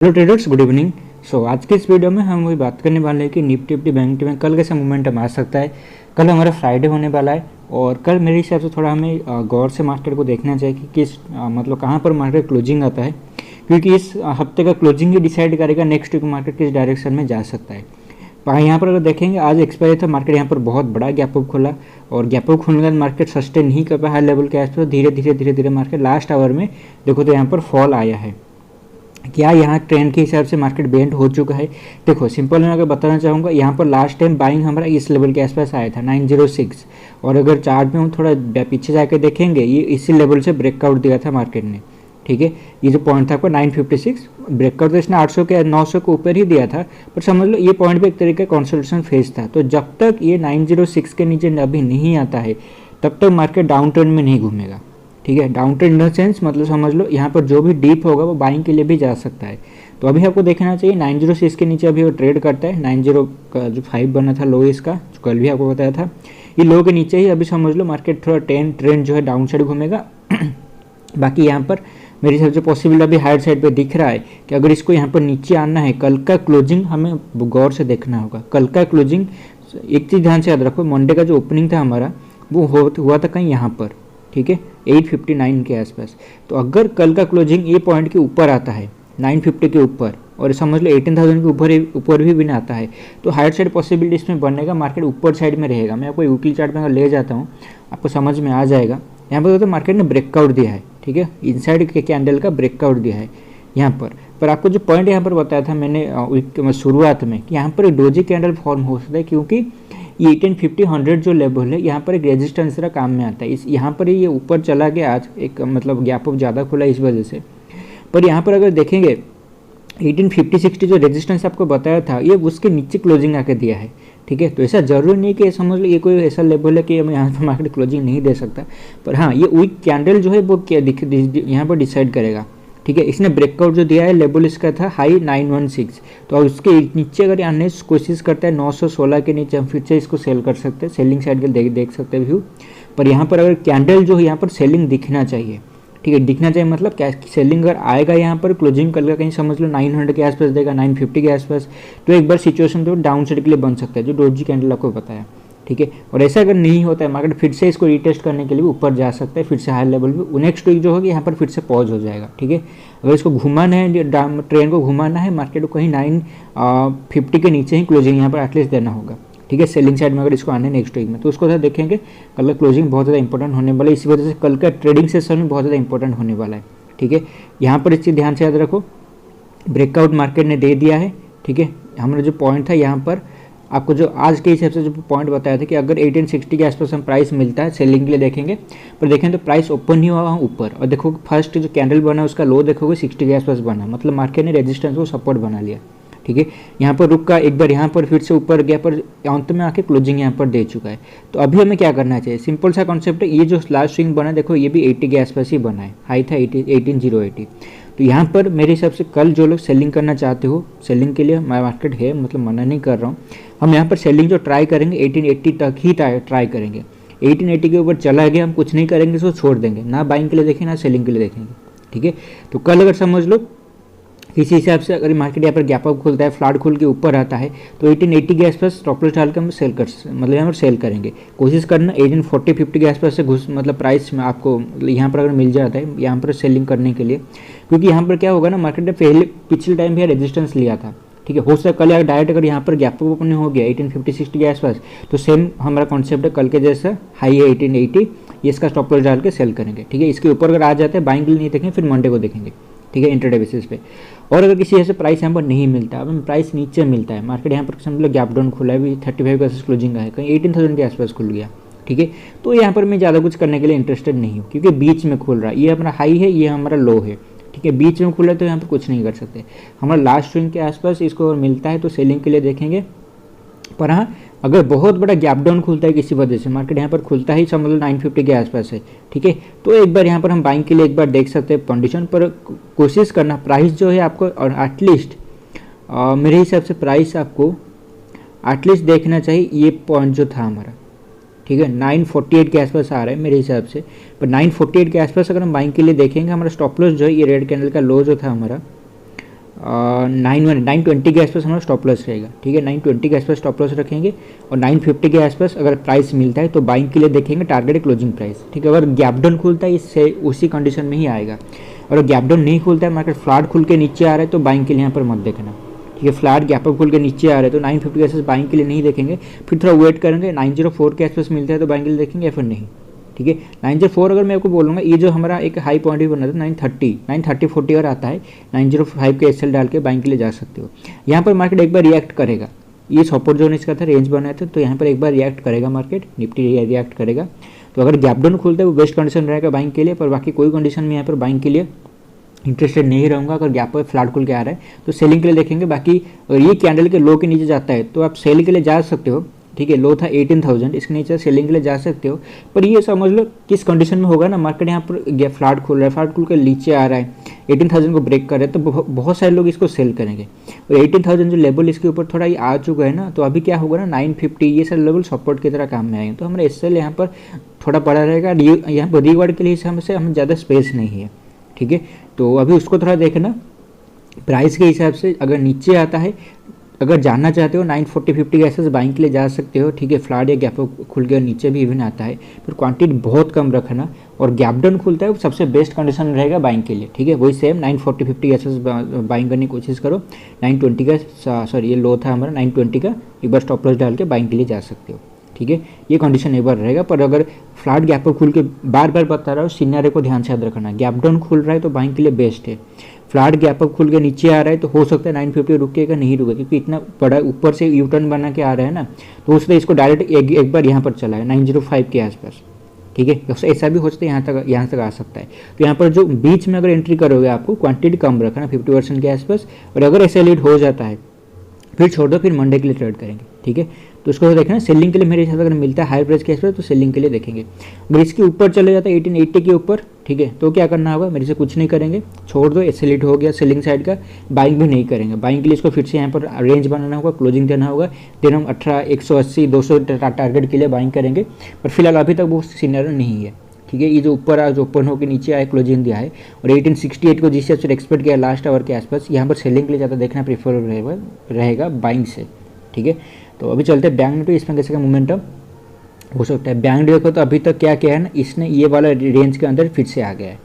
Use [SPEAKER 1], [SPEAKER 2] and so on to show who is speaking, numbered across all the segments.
[SPEAKER 1] Hello traders, good evening. आज के इस वीडियो में हम वही बात करने वाले हैं कि निफ्टी बैंक निफ्टी में कल कैसा मोमेंटम आ सकता है। कल हमारा फ्राइडे होने वाला है और कल मेरे हिसाब से थोड़ा हमें गौर से मार्केट को देखना चाहिए कि किस मतलब कहाँ पर मार्केट क्लोजिंग आता है, क्योंकि इस हफ्ते का क्लोजिंग ही डिसाइड करेगा नेक्स्ट वीक मार्केट किस डायरेक्शन में जा सकता है। यहाँ पर अगर देखेंगे आज एक्सपायरी था, मार्केट यहाँ पर बहुत बड़ा गैप अप खुला और गैप अप खुलने के बाद मार्केट सस्टेन नहीं कर पाया हाई लेवल के आसपास। धीरे धीरे मार्केट लास्ट आवर में देखो तो यहाँ पर फॉल आया है। क्या यहाँ ट्रेंड के हिसाब से मार्केट बेंड हो चुका है? देखो सिंपल मैं अगर बताना चाहूँगा, यहाँ पर लास्ट टाइम बाइंग हमारा इस लेवल के आसपास आया था 906, और अगर चार्ट में हम थोड़ा पीछे जाकर देखेंगे ये इसी लेवल से ब्रेकआउट दिया था मार्केट ने। ठीक है, ये जो पॉइंट था आपको 956 ब्रेकआउट, तो इसने 800 के 900 के ऊपर ही दिया था, पर समझ लो ये पॉइंट भी एक तरीके का कंसोलिडेशन फेज था। तो जब तक ये 906 के नीचे अभी नहीं आता है तब तक मार्केट डाउन ट्रेंड में नहीं घूमेगा। ठीक है, down trend in the sense मतलब समझ लो यहाँ पर जो भी डीप होगा वो बाइंग के लिए भी जा सकता है। तो अभी आपको देखना चाहिए 906 के नीचे अभी वो ट्रेड करता है। 90 का जो 5 बना था लो इसका, जो कल भी आपको बताया था, ये लो के नीचे ही अभी समझ लो मार्केट थोड़ा ट्रेंड जो है डाउन साइड घूमेगा। बाकी यहाँ पर मेरे हिसाब से पॉसिबल अभी हायर साइड पे दिख रहा है कि अगर इसको यहाँ पर नीचे आना है, कल का क्लोजिंग हमें गौर से देखना होगा। कल का क्लोजिंग एक चीज़ ध्यान से याद रखो, मंडे का जो ओपनिंग था हमारा वो हुआ था कहीं यहाँ पर, ठीक है 859 के आसपास। तो अगर कल का क्लोजिंग ये पॉइंट के ऊपर आता है 950 के ऊपर, और समझ लो 18,000 के ऊपर भी ना आता है, तो हायर साइड पॉसिबिलिटी इसमें बनने का, मार्केट ऊपर साइड में रहेगा। मैं आपको वीकली चार्ट में अगर ले जाता हूँ आपको समझ में आ जाएगा। यहाँ पर तो मार्केट ने ब्रेकआउट दिया है, ठीक है, इनसाइड के कैंडल का ब्रेकआउट दिया है यहाँ पर आपको जो पॉइंट यहाँ पर बताया था मैंने शुरुआत में कि यहाँ पर एक डोजी कैंडल फॉर्म हो सकता है, क्योंकि ये 1850 100 जो लेवल है यहाँ पर एक रेजिस्टेंस का काम में आता है। इस यहाँ पर ये ऊपर चला गया आज, एक मतलब गैप अप ज़्यादा खुला इस वजह से। पर यहाँ पर अगर देखेंगे 1850-60 जो रेजिस्टेंस आपको बताया था ये उसके नीचे क्लोजिंग आके दिया है। ठीक है, तो ऐसा जरूरी नहीं कि समझ लो ये कोई ऐसा लेवल है कि हम यहाँ पर मार्केट क्लोजिंग नहीं दे सकता, पर हाँ ये वीक कैंडल जो है वो क्या यहाँ पर डिसाइड करेगा। ठीक है, इसने ब्रेकआउट जो दिया है लेवल इसका था हाई 916, तो उसके नीचे अगर आने की कोशिश करता है 916 के नीचे, हम फिर से इसको सेल कर सकते हैं, सेलिंग साइड के देख सकते हैं व्यू। पर यहाँ पर अगर कैंडल जो है यहाँ पर सेलिंग दिखना चाहिए। ठीक है, दिखना चाहिए मतलब क्या, सेलिंग अगर आएगा यहाँ पर क्लोजिंग कल का कहीं समझ लो 900 के आसपास देगा, 950 के आसपास, तो एक बार सिचुएशन तो डाउन साइड के लिए बन सकता है, जो डोजी कैंडल आपको बताया। ठीक है, और ऐसा अगर नहीं होता है मार्केट फिर से इसको रीटेस्ट करने के लिए ऊपर जा सकता है, फिर से हाई लेवल पे नेक्स्ट वीक जो होगी यहाँ पर फिर से पॉज हो जाएगा। ठीक है, अगर इसको घुमाना है, ट्रेन को घुमाना है, मार्केट को कहीं 950 के नीचे ही क्लोजिंग यहाँ पर एटलीस्ट देना होगा। ठीक है, सेलिंग साइड में अगर इसको आने नेक्स्ट वीक में, तो उसको देखेंगे कल का क्लोजिंग बहुत ज़्यादा इंपॉर्टेंट होने वाला है। इसी वजह से कल का ट्रेडिंग सेशन भी बहुत ज़्यादा इंपॉर्टेंट होने वाला है। ठीक है, यहाँ पर इस चीज़ ध्यान से याद रखो, ब्रेकआउट मार्केट ने दे दिया है। ठीक है, हमारा जो पॉइंट था यहाँ पर आपको जो आज के हिसाब से जो पॉइंट बताया था कि अगर 1860 के आसपास हम प्राइस मिलता है सेलिंग के लिए देखेंगे, पर देखें तो प्राइस ओपन ही हुआ वहाँ ऊपर, और देखो फर्स्ट जो कैंडल बना उसका लो देखोगे 60 के आसपास बना, मतलब मार्केट ने रेजिस्टेंस को सपोर्ट बना लिया। ठीक है, यहाँ पर रुक का एक बार यहाँ पर फिर से ऊपर गया, पर अंत में आके क्लोजिंग यहाँ पर दे चुका है। तो अभी हमें क्या करना चाहिए, सिंपल सा कॉन्सेप्ट है, ये जो लास्ट स्विंग बना देखो ये भी 80 के आसपास ही बना है, हाई था 18080। तो यहाँ पर मेरे हिसाब से कल जो लोग सेलिंग करना चाहते हो, सेलिंग के लिए मार्केट है, मतलब मना नहीं कर रहा हूँ, हम यहाँ पर सेलिंग जो ट्राई करेंगे 1880 तक ही ट्राई करेंगे। 1880 के ऊपर चला गया हम कुछ नहीं करेंगे, इसको छोड़ देंगे, ना बाइंग के लिए देखेंगे ना सेलिंग के लिए देखेंगे। ठीक है, तो कल अगर समझ लो इसी हिसाब से अगर मार्केट यहाँ पर गैप अप खुलता है, फ्लैट खुल के ऊपर आता है, तो 1880 के आसपास स्टॉप लॉस डाल के हम सेल कर मतलब यहाँ पर सेल करेंगे। कोशिश करना 1840-50 के आसपास से घुस मतलब प्राइस में आपको यहाँ पर अगर मिल जाता है यहाँ पर सेलिंग करने के लिए, क्योंकि यहाँ पर क्या होगा ना, मार्केट ने पिछले टाइम भी रेजिस्टेंस लिया था। ठीक है, हो सकता है कल अगर डायरेक्ट अगर यहाँ पर गैप अप ओपन हो गया 1850-60 के आसपास, तो सेम हमारा कॉन्सेप्ट है कल के जैसा, हाई है 1880, ये इसका स्टॉप लॉस डाल के सेल करेंगे। ठीक है, इसके ऊपर अगर आ जाते हैं बाइंग के लिए नहीं देखेंगे, फिर मंडे को देखेंगे। ठीक है, इंटरडे बेसिस पे। और अगर किसी ऐसे प्राइस यहाँ पर नहीं मिलता, अब प्राइस नीचे मिलता है, मार्केट यहाँ पर समझ लो गैप डाउन खुला है, भी 35 के आसपास क्लोजिंग है, कहीं 18,000 के आसपास खुल गया। ठीक है, तो यहाँ पर मैं ज़्यादा कुछ करने के लिए इंटरेस्टेड नहीं हूँ, क्योंकि बीच में खुल रहा है, ये हमारा हाई है, ये हमारा लो है। ठीक है, बीच में खुला है तो यहाँ पर कुछ नहीं कर सकते। हमारा लास्ट स्विंग के आसपास इसको अगर मिलता है तो सेलिंग के लिए देखेंगे, पर हाँ अगर बहुत बड़ा गैप डाउन खुलता है किसी वजह से, मार्केट यहाँ पर खुलता ही समझ लो 950 के आसपास है। ठीक है, तो एक बार यहाँ पर हम बाइंग के लिए एक बार देख सकते हैं कंडीशन पर, कोशिश करना प्राइस जो है आपको, और एटलीस्ट मेरे हिसाब से प्राइस आपको एटलीस्ट देखना चाहिए ये पॉइंट जो था हमारा। ठीक है, 948 के आसपास आ रहा है मेरे हिसाब से, पर 948 के आसपास अगर हम बाइंग के लिए देखेंगे, हमारा स्टॉप लॉस जो है ये रेड कैंडल का लो जो था हमारा 920 के आसपास हमारा स्टॉप लॉस रहेगा। ठीक है, 920 के आसपास स्टॉप लॉस रखेंगे और 950 के आसपास अगर प्राइस मिलता है तो बाइंग के लिए देखेंगे टारगेट क्लोजिंग प्राइस। ठीक है, अगर गैप डाउन खुलता है इससे उसी कंडीशन में ही आएगा। और गैप डाउन नहीं खुलता है, मार्केट फ्लैट खुल के नीचे आ रहा है तो बाइंग के लिए यहाँ पर मत देखना। ठीक है, फ्लैट गैप अप खुल के नीचे आ रहा है तो 950 के आसपास बाइंग के लिए नहीं देखेंगे, फिर थोड़ा वेट करेंगे। 904 के आसपास मिलता है तो बाइंग के लिए देखेंगे या फिर नहीं। ठीक है, 904 अगर मैं आपको बोलूँगा ये जो हमारा एक हाई पॉइंट भी बना था 930 अगर आता है 905 के एसएल डाल के बाइंग के लिए जा सकते हो। यहाँ पर मार्केट एक बार रिएक्ट करेगा, ये सपोर्ट जोन इसका था, रेंज बनाया था, तो यहाँ पर एक बार रिएक्ट करेगा मार्केट, निफ्टी रिएक्ट करेगा। तो अगर गैप डाउन खुलता है वो बेस्ट कंडीशन रहेगा बाइंग के लिए, पर बाकी कोई कंडीशन में यहाँ पर बाइंग के लिए इंटरेस्टेड नहीं रहूँगा। अगर गैप पर फ्लैट खुल के आ रहा है तो सेलिंग के लिए देखेंगे। बाकी अगर ये कैंडल के लो के नीचे जाता है तो आप सेल के लिए जा सकते हो। ठीक है, लो था 18,000, इसके नीचे सेलिंग के लिए जा सकते हो, पर ये समझ लो किस कंडीशन में होगा ना, मार्केट यहाँ पर फ्लैट खुल रहा है, फ्लैट खुल के नीचे आ रहा है, 18,000 को ब्रेक कर रहा है तो बहुत सारे लोग इसको सेल करेंगे। और 18,000 जो लेवल इसके ऊपर थोड़ा ये आ चुका है ना, तो अभी क्या होगा ना 950 ये सारे लेवल सपोर्ट की तरह काम में आएंगे, तो हमारा एसएल यहाँ पर थोड़ा बड़ा रहेगा। यहाँ पर रिवार्ड के लिए हमसे हमें ज़्यादा स्पेस नहीं है। ठीक है, तो अभी उसको थोड़ा देखना प्राइस के हिसाब से। अगर नीचे आता है, अगर जानना चाहते हो 940-50 के आसपास बाइंग के लिए जा सकते हो। ठीक है, फ्लैट या गैप खुल के नीचे भी इवन आता है, फिर क्वांटिटी बहुत कम रखना और गैप डाउन खुलता है वो सबसे बेस्ट कंडीशन रहेगा बाइंग के लिए। ठीक है, वही सेम 940-50 के आसपास बाइंग करने की कोशिश करो। 920 का सॉरी ये लो था हमारा 920 का, एक बार स्टॉप लॉस डाल के बाइंग के लिए जा सकते हो। ठीक है, ये कंडीशन एक बार रहेगा। पर अगर फ्लैट गैप खुल के बार बार बता रहा हूँ सिनेरियो को ध्यान से याद रखना, गैप डाउन खुल रहा है तो बाइंग के लिए बेस्ट है। फ्लैट गैप अप खुल के नीचे आ रहा है तो हो सकता है 950 रुकेगा, नहीं रुकेगा, क्योंकि इतना बड़ा ऊपर से यू टर्न बना के आ रहा है ना, तो उसने इसको डायरेक्ट एक बार यहाँ पर चला है 905 के आसपास। ठीक है, ऐसा भी हो सकता है यहाँ तक आ सकता है। तो यहाँ पर जो बीच में अगर एंट्री करोगे आपको क्वांटिटी कम रखना 50% के आसपास, और अगर ऐसे लीड हो जाता है फिर छोड़ दो, फिर मंडे के लिए ट्रेड करेंगे। ठीक है, तो उसको देखना सेलिंग के लिए मेरे हिसाब से अगर मिलता है हाई प्राइस के आसपास तो सेलिंग के लिए देखेंगे। अगर इसके ऊपर चले जाता है 1880 के ऊपर, ठीक है, तो क्या करना होगा, मेरे से कुछ नहीं करेंगे, छोड़ दो, ऐसे लीड हो गया सेलिंग साइड का, बाइंग भी नहीं करेंगे। बाइंग के लिए इसको फिर से यहाँ पर रेंज बनाना होगा, क्लोजिंग देना होगा, देन हम 18 180 200 टारगेट के लिए बाइंग करेंगे। पर फिलहाल अभी तक वो सिनेरियो नहीं है। ठीक है, ये जो ऊपर आज ओपन होकर नीचे आए क्लोजिंग दिया है और 1868 को जिस से एक्सपेक्ट किया लास्ट आवर के आसपास, यहाँ पर सेलिंग के लिए ज़्यादा देखना प्रीफर रहेगा बाइंग से। ठीक है, तो अभी चलते हैं बैंक निफ्टी, इसमें कैसे का मोमेंटम हो सकता है। बैंक देखो तो अभी तक क्या है ना, इसने ये वाला रेंज के अंदर फिर से आ गया है।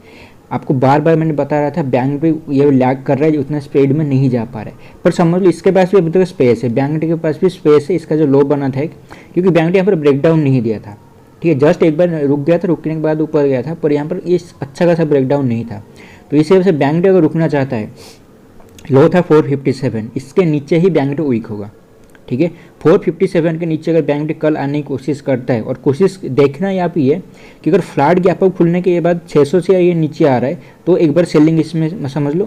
[SPEAKER 1] आपको बार बार मैंने बता रहा था बैंक पे ये लैग कर रहा है, उतना स्प्रेड में नहीं जा पा रहा है, पर समझ लो इसके पास भी अभी तक स्पेस है, बैंक निफ्टी के पास भी स्पेस है। इसका जो लो बना था क्योंकि बैंक निफ्टी यहाँ पर ब्रेकडाउन नहीं दिया था। ठीक है, जस्ट एक बार रुक गया था, रुकने के बाद ऊपर गया था, पर यहाँ पर ये अच्छा खासा ब्रेकडाउन नहीं था। तो इसी वजह से बैंक निफ्टी अगर रुकना चाहता है, लो था 457, इसके नीचे ही बैंक निफ्टी वीक होगा। ठीक है, 457 के नीचे अगर बैंक निफ्टी कल आने की कोशिश करता है, और कोशिश देखना यहाँ पे है कि अगर फ्लैट गैप अप खुलने के बाद 600 से ये नीचे आ रहा है तो एक बार सेलिंग इसमें समझ लो।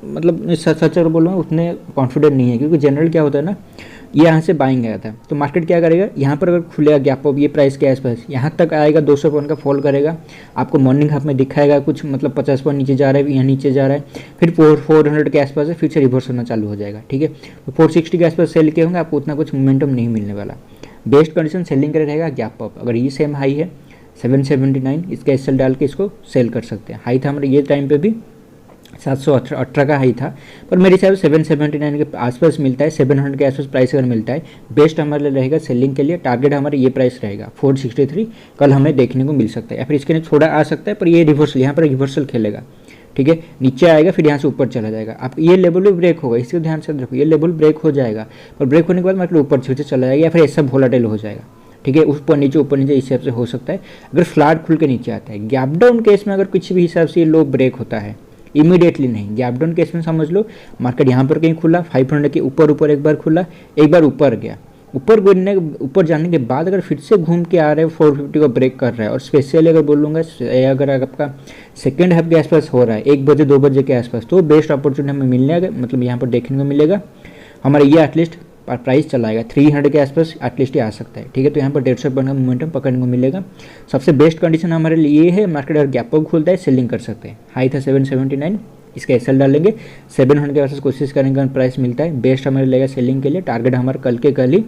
[SPEAKER 1] मतलब सच अगर बोलूँगा उतने कॉन्फिडेंट नहीं है, क्योंकि जनरल क्या होता है ना, ये यहाँ से बाइंग आया था तो मार्केट क्या करेगा, यहाँ पर अगर खुलेगा गैप अप ये प्राइस के आसपास, यहाँ तक आएगा 200 पॉइंट का फॉल करेगा, आपको मॉर्निंग हाफ में दिखाएगा कुछ मतलब 50 पॉइंट नीचे जा रहा है, यहाँ नीचे जा रहा है, फिर 400 के आसपास है, फिर से रिवर्स होना चालू हो जाएगा। ठीक है, तो 460 के आसपास सेल किए होंगे, आपको उतना कुछ मोमेंटम नहीं मिलने वाला। बेस्ट कंडीशन सेलिंग के लिए रहेगा गैप अप। अगर ये सेम हाई है 779, इसका एसएल डाल के इसको सेल कर सकते हैं। हाई था हमारे ये टाइम पे भी 718 का हाई था, पर मेरे हिसाब से 779 के आसपास मिलता है, 700 के आसपास प्राइस अगर मिलता है बेस्ट हमारे लिए रहेगा सेलिंग के लिए। टारगेट हमारे ये प्राइस रहेगा 463, कल हमें देखने को मिल सकता है, या फिर इसके लिए थोड़ा आ सकता है, पर ये रिवर्सल यहाँ पर रिवर्सल खेलेगा। ठीक है, नीचे आएगा फिर यहाँ से ऊपर चला जाएगा, आप ये लेवल भी ब्रेक होगा, इसको ध्यान से रखो, ये लेवल ब्रेक हो जाएगा, और ब्रेक होने के बाद मार्केट ऊपर से चला जाएगा, या फिर ऐसा वोलेटाइल हो जाएगा। ठीक है, ऊपर नीचे इस हिसाब से हो सकता है। अगर फ्लैट खुल के नीचे आता है, गैप डाउन केस में अगर कुछ भी हिसाब से ये लो ब्रेक होता है, इमीडिएटली नहीं, गैप डाउन केस में समझ लो मार्केट यहाँ पर कहीं खुला 500 के ऊपर एक बार खुला, एक बार ऊपर गया, ऊपर जाने के बाद अगर फिर से घूम के आ रहा है 450 को ब्रेक कर रहा है, और स्पेशली अगर बोलूँगा अगर आपका सेकेंड हाफ के आसपास हो रहा है 1 बजे 2 बजे के आसपास, तो बेस्ट अपॉर्चुनिटी हमें मिलने मतलब यहाँ पर देखने को मिलेगा। हमारा ये एटलीस्ट प्राइस चलाएगा 300 के आसपास एटलीस्ट आ सकता है। ठीक है, तो यहाँ पर 150 पॉइंट का मोमेंटम पकड़ने को मिलेगा। सबसे बेस्ट कंडीशन हमारे लिए ये है, मार्केट अगर गैप अप खुलता है सेलिंग कर सकते हैं। हाई था 779, इसका एसएल डालेंगे, 700 के आसपास कोशिश करेंगे, प्राइस मिलता है बेस्ट हमारे लेगा सेलिंग के लिए। टारगेट हमारा कल ही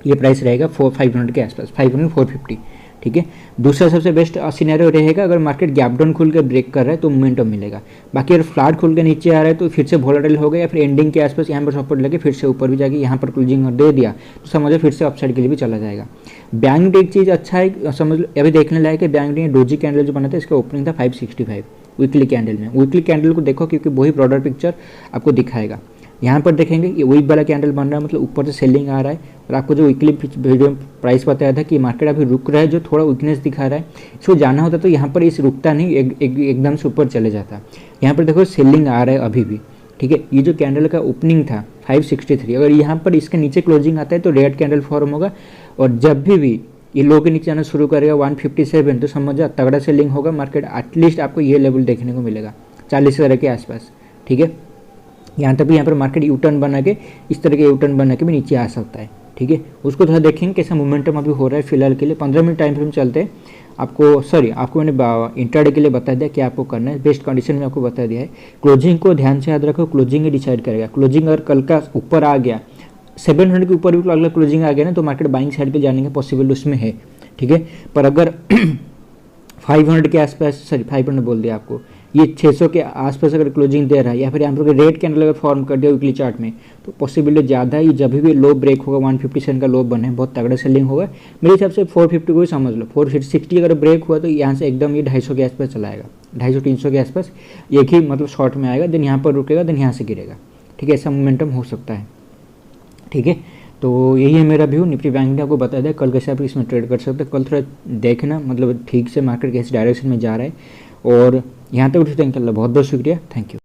[SPEAKER 1] ये प्राइस रहेगा 500 के आसपास, 500 450। ठीक है। दूसरा सबसे बेस्ट सिनेरियो रहेगा अगर मार्केट गैप डाउन खुल के ब्रेक कर रहा है तो मोमेंटम मिलेगा। बाकी अगर फ्लैट खुल के नीचे आ रहा है तो फिर से वोलेटाइल होगा या फिर एंडिंग के आसपास यहाँ पर सपोर्ट लगे फिर से ऊपर भी जाके यहाँ पर क्लोजिंग दे दिया तो समझो फिर से अपसाइड के लिए भी चला जाएगा। बैंक निफ्टी एक चीज़ अच्छा है, समझ लो अभी देखने लायक है। बैंक निफ्टी डोजी कैंडल जो बना था इसका ओपनिंग था 565 वीकली कैंडल में। वीकली कैंडल को देखो क्योंकि वही ब्रॉडर पिक्चर आपको दिखाएगा। यहाँ पर देखेंगे ये वीक वाला कैंडल बन रहा है, मतलब ऊपर से सेलिंग आ रहा है। और आपको जो वीकली वीडियो प्राइस बताया था कि मार्केट अभी रुक रहा है, जो थोड़ा वीकनेस दिखा रहा है, इसको जाना होता तो यहाँ पर इस रुकता नहीं, एकदम से ऊपर चले जाता। यहाँ पर देखो सेलिंग आ रहा है अभी भी, ठीक है। ये जो कैंडल का ओपनिंग था 563, अगर यहाँ पर इसके नीचे क्लोजिंग आता है तो रेड कैंडल फॉर्म होगा। और जब भी ये लो के नीचे आना शुरू करेगा 157 तो समझ तगड़ा सेलिंग होगा। मार्केट एटलीस्ट आपको ये लेवल देखने को मिलेगा 40,000 के आसपास, ठीक है। यहाँ तक भी यहाँ पर मार्केट यू टर्न बना के इस तरह के यू टर्न बना के भी नीचे आ सकता है, ठीक है। उसको थोड़ा देखेंगे कैसा मोमेंटम अभी हो रहा है फिलहाल के लिए। 15 मिनट टाइम फ्रेम चलते हैं। आपको मैंने इंट्राडे के लिए बता दिया क्या आपको करना है, बेस्ट कंडीशन में आपको बता दिया है। क्लोजिंग को ध्यान से याद रखो, क्लोजिंग ही डिसाइड करेगा। क्लोजिंग अगर कल का ऊपर आ गया 700 के ऊपर भी अगला क्लोजिंग आ गया ना तो मार्केट बाइंग साइड पे जाने का पॉसिबल उसमें है, ठीक है। पर अगर 500 के आसपास, 500 बोल दिया आपको, ये 600 के आसपास अगर क्लोजिंग दे रहा है या फिर यहाँ पर रेड कैंडल अगर फॉर्म कर दिया वीकली चार्ट में तो पॉसिबिलिटी ज़्यादा है। जब भी लो ब्रेक होगा 157 का लो बने बहुत तगड़ा सेलिंग होगा। मेरे हिसाब से 450 को ही समझ लो, 460 अगर ब्रेक हुआ तो यहाँ से एकदम ये 250 के आसपास चला आएगा, 250-300 के आसपास एक ही मतलब शॉर्ट में आएगा, देन यहाँ पर रुकेगा, देन यहाँ से गिरेगा, ठीक है। ऐसा मोमेंटम हो सकता है, ठीक है। तो यही है मेरा व्यू। निफ्टी बैंक ने आपको बता दिया कल कैसे आप इसमें ट्रेड कर सकते हैं। कल थोड़ा देखना मतलब ठीक से मार्केट कैसे डायरेक्शन में जा रहा है। और यहाँ तक उठते हैं, बहुत बहुत शुक्रिया, थैंक यू।